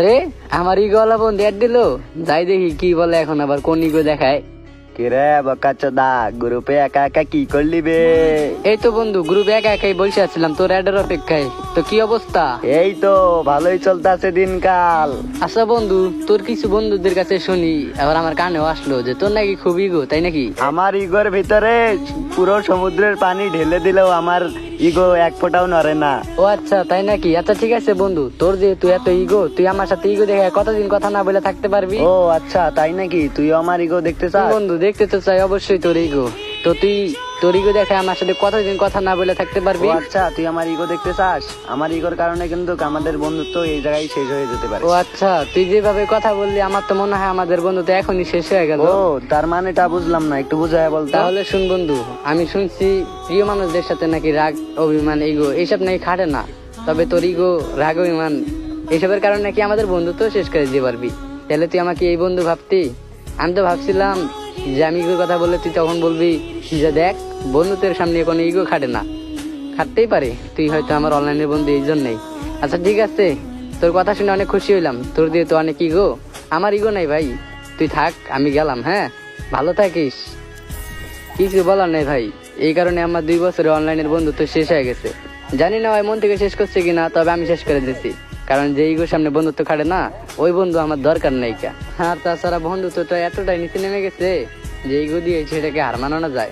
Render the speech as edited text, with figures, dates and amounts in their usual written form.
রে আমার ইগোলা বন্ধু অ্যাড দিল, যাই দেখি কি বলে এখন আবার কোন ইগো দেখায়। কিরে বকাচোদা, গ্রুপে একা একা কি করলি বে? এই তো বন্ধু গ্রুপে একা একাই বসে আছিলাম তোর অ্যাডের অপেক্ষায়। তো কি অবস্থা? এই তো ভালোই চলতেছে দিনকাল। আচ্ছা বন্ধু, তোর কিছু বন্ধুদের কাছে শুনি, আবার আমার কানেও আসলো যে তোর নাকি খুব ইগো, তাই নাকি? আমার ইগোর ভিতরে পুরো সমুদ্রের পানি ঢেলে দিলেও আমার ইগো এক ফোঁটাও নড়ে না। ও আচ্ছা তাই নাকি? আচ্ছা ঠিক আছে বন্ধু, তোর যেহেতু এত ইগো, তুই আমার সাথে ইগো দেখে কতদিন কথা না বলে থাকতে পারবি? ও আচ্ছা তাই নাকি, তুই আমার ইগো দেখতে চাস? বন্ধু দেখতে তো চাই অবশ্যই তোর ইগো। তো তুই তোর ইগো দেখে আমার সাথে কতদিন কথা না বলে থাকতে পারবি? ও আচ্ছা, তুই আমার ইগো দেখতে চাস? আমার ইগোর কারণে কিন্তু আমাদের বন্ধুত্ব এই জায়গায় শেষ হয়ে যেতে পারে। ও আচ্ছা, তুই যেভাবে কথা বললি আমার তো মনে হয় আমাদের বন্ধুত্ব এখনই শেষ হয়ে গেল। ও তার মানেটা বুঝলাম না, একটু বুঝায় বলতো। তাহলে শুন বন্ধু, আমি শুনছি প্রিয় মানুষদের সাথে নাকি রাগ, অভিমান, ইগো এইসব নাকি খাটে না। তবে তোর ইগো, রাগ, অভিমান এইসবের কারণে নাকি আমাদের বন্ধুত্ব শেষ করে দিতে পারবি। তাহলে তুই আমাকে এই বন্ধু ভাবতি? আমি তো ভাবছিলাম যে আমি ইগোর কথা বললে তুই তখন বলবি যে দেখ, বন্ধুত্বের সামনে কোনো ইগো খাটে না। খাটতেই পারে, তুই হয়তো আমার অনলাইনের বন্ধু এই জন্যই। আচ্ছা ঠিক আছে, তোর কথা শুনে অনেক খুশি হইলাম। তোর দিয়ে তো অনেক ইগো, আমার ইগো নাই ভাই। তুই থাক, আমি গেলাম। হ্যাঁ, ভালো থাকিস। কিছু বলার নেই ভাই, এই কারণে আমার 2 বছরের অনলাইনের বন্ধুত্ব শেষ হয়ে গেছে। জানি না ভাই মন থেকে শেষ করছে কিনা, তবে আমি শেষ করে দিচ্ছি। কারণ যে ইগোর সামনে বন্ধুত্ব খাটে না, ওই বন্ধু আমার দরকার নেই কা। আর তাছাড়া বন্ধুত্বটা এতটাই নিচে নেমে গেছে যে ইগো দিয়ে সেটাকে হার মানানো যায়।